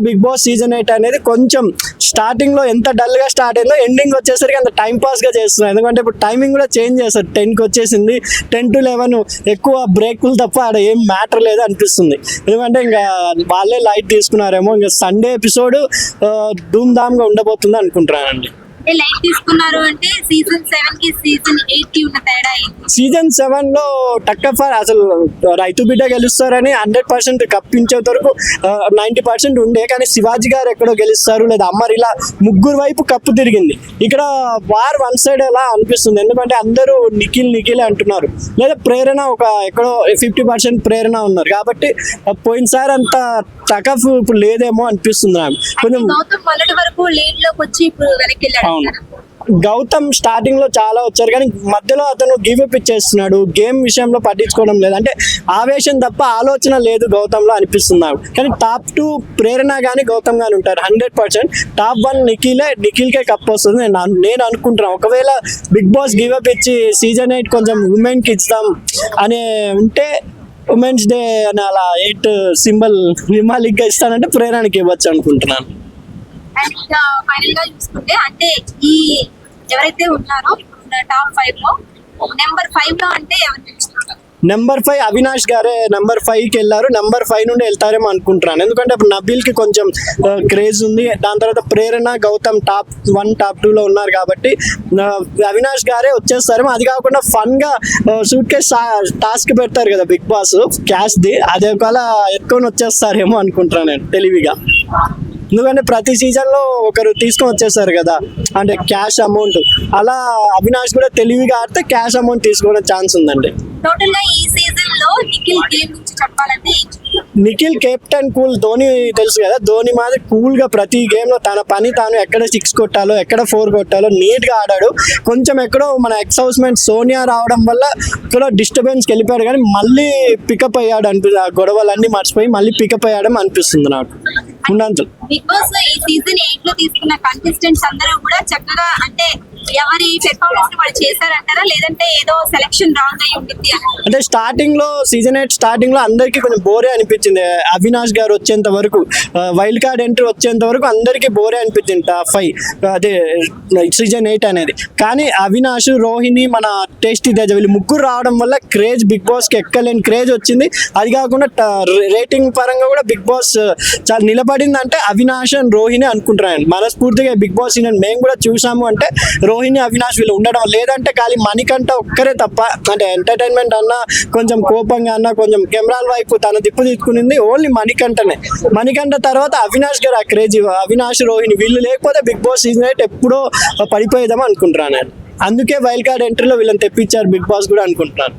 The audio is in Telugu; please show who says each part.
Speaker 1: బిగ్ బాస్ సీజన్ 8 అనేది కొంచెం స్టార్టింగ్ లో ఎంత డల్ గా స్టార్ట్ అయిందో ఎండింగ్ వచ్చేసరికి అంత టైం పాస్ గా చేస్తున్నారు. ఎందుకంటే ఇప్పుడు టైమింగ్ కూడా చేంజ్ చేస్తారు. 10 కి వచ్చేసింది. 10 to 11 ఎక్కువ బ్రేక్లు తప్ప ఆడ ఏం మ్యాటర్ లేదు అనిపిస్తుంది. ఎందుకంటే ఇంకా వాళ్ళే లైట్ తీసుకున్నారేమో. ఇంకా సండే ఎపిసోడ్ ధూమ్ ధామ్ గా ఉండబోతుంది అనుకుంటున్నానండి.
Speaker 2: లైట్ తీసుకున్నారు అంటే సీజన్ 7 కి సీజన్ 8 కి ఉన్న తేడా ఏంటి?
Speaker 1: సీజన్ 7 లో టక్కఫర్ అసలు రైతు బిడ్డ గెలుస్తారని 100% కప్పించే వరకు 90% ఉండే. కానీ శివాజీ గారు ఎక్కడో గెలుస్తారు లేదా అమ్మర్ ఇలా ముగ్గురు వైపు కప్పు తిరిగింది. ఇక్కడ వార్ వన్ సైడ్ ఎలా అనిపిస్తుంది. ఎందుకంటే అందరూ నిఖిల్ అంటున్నారు, లేదా ప్రేరణ ఒక ఎక్కడో 50% ప్రేరణ ఉన్నారు. కాబట్టి పోయినసారి అంత టకఫ్ ఇప్పుడు లేదేమో అనిపిస్తుంది నాకు కొంచెం.
Speaker 2: గౌతమ్ మొదటి వరకు లీడ్ లోకి వచ్చి ఇప్పుడు వెనక్కి వెళ్ళాడు.
Speaker 1: గౌతమ్ స్టార్టింగ్ లో చాలా వచ్చారు, కానీ మధ్యలో అతను గివ్ అప్ ఇచ్చేస్తున్నాడు. గేమ్ విషయంలో పట్టించుకోవడం లేదు. అంటే ఆవేశం తప్ప ఆలోచన లేదు గౌతమ్ లో అనిపిస్తుంది నాకు. కానీ టాప్ 2 ప్రేరణ కానీ గౌతమ్ గాని ఉంటారు 100%. టాప్ 1 నిఖిల్కే కప్ వస్తుంది నేను అనుకుంటున్నాను. ఒకవేళ బిగ్ బాస్ గివ్ అప్ ఇచ్చి సీజన్ 8 కొంచెం ఉమెన్ కి ఇస్తాం అనే ఉంటే, ఉమెన్స్ డే అని అలా 8 సింబల్ నిమాలిక్ గా ఇస్తానంటే ప్రేరణకి ఇవ్వచ్చు అనుకుంటున్నాను.
Speaker 2: అండ్ ఇంకా ఫైనల్ గా చూసుకుంటే అంటే ఈ ఎవరైతే ఉన్నారో టాప్ 5 లో నెంబర్ 5 లో అంటే ఎవరు తెలుస్తున్నారు?
Speaker 1: నెంబర్ 5 అవినాష్ గారే నెంబర్ 5 కి వెళ్ళారు. నెంబర్ 5 నుండి వెళ్తారేమో అనుకుంటున్నాను. ఎందుకంటే ఇప్పుడు నబీల్ కి కొంచెం క్రేజ్ ఉంది. దాని తర్వాత ప్రేరణ గౌతమ్ టాప్ 1 టాప్ 2 లో ఉన్నారు. కాబట్టి అవినాష్ గారే వచ్చేస్తారేమో. అది కాకుండా ఫన్ గా సూట్ కేస్ టాస్క్ పెడతారు కదా బిగ్ బాస్ క్యాష్ ది, అదే ఒకవేళ ఎత్తుకొని వచ్చేస్తారేమో అనుకుంటున్నాను నేను తెలివిగా. ఎందుకంటే ప్రతి సీజన్ లో ఒకరు తీసుకొని వచ్చేస్తారు కదా, అంటే క్యాష్ అమౌంట్. అలా అవినాష్ కూడా తెలివిగా ఆడితే క్యాష్ అమౌంట్ తీసుకోవడం ఛాన్స్ ఉందండి.
Speaker 2: టోటల్ గా ఈ సీజన్ లో నిఖిల్ గేమ్ గురించి చెప్పాలంటే
Speaker 1: నిఖిల్ కెప్టెన్ కూల్. ధోని తెలుసు కదా, ధోని మాది కూల్ గా ప్రతి గేమ్ లో తన పని తాను ఎక్కడ 6 కొట్టాలో ఎక్కడ 4 కొట్టాలో నీట్ గా ఆడాడు. కొంచెం ఎక్కడో మన ఎక్స్ హౌస్ మేట్ సోనియా రావడం వల్ల ఇక్కడ డిస్టర్బెన్స్ వెళ్ళిపోయాడు, కానీ మళ్ళీ పికప్ అయ్యాడు అనిపిస్తుంది. ఆ గొడవలన్నీ మర్చిపోయి మళ్ళీ పికప్ అయ్యాడని అనిపిస్తుంది నాకు.
Speaker 2: బిగ్ బాస్ లో ఈ సీజన్ 8 లో తీసుకున్న కంటెస్టెంట్స్ అందరూ కూడా చక్కగా అంటే ఎవరి పెర్ఫార్మెన్స్ వాళ్ళు చేశారంటారా, లేదంటే ఏదో సెలక్షన్ రాంగ్ అయి ఉంటుంది
Speaker 1: అంటే స్టార్టింగ్ లో సీజన్ 8 స్టార్టింగ్ లో అందరికి కొంచెం బోరే అనిపించింది. అవినాష్ గారు వచ్చేంత వరకు, వైల్డ్ కార్డ్ ఎంట్రీ వచ్చేంత వరకు అందరికి బోరే అనిపించింది టాప్ 5 అదే సీజన్ 8 అనేది. కానీ అవినాష్, రోహిణి, మన టేస్టీ తేజ వీళ్ళు ముగ్గురు రావడం వల్ల క్రేజ్ బిగ్ బాస్ కి ఎక్కలేని క్రేజ్ వచ్చింది. అది కాకుండా రేటింగ్ పరంగా కూడా బిగ్ బాస్ చాలా నిలబడింది. అంటే అవినాష్ అండ్ రోహిణి అనుకుంటున్నాను మనస్ఫూర్తిగా. బిగ్ బాస్ సీజన్ మేము కూడా చూసాము అంటే రోహిణి, అవినాష్ వీళ్ళు ఉండడం, లేదంటే ఖాళీ మణికంఠ ఒక్కరే తప్ప. అంటే ఎంటర్టైన్మెంట్ అన్నా కొంచెం కోపంగా అన్నా కొంచెం కెమెరాల వైపు తన దిప్పు తీసుకునింది ఓన్లీ మణికంఠనే. మణికంఠ తర్వాత అవినాష్ గారు ఆ క్రేజ్. అవినాష్, రోహిణి వీళ్ళు లేకపోతే బిగ్ బాస్ సీజన్ 8 ఎప్పుడో పడిపోయేదామో అనుకుంటున్నాను నేను. అందుకే వైల్డ్ కార్డ్ ఎంట్రీలో వీళ్ళని తెప్పించారు బిగ్ బాస్ కూడా అనుకుంటున్నాను.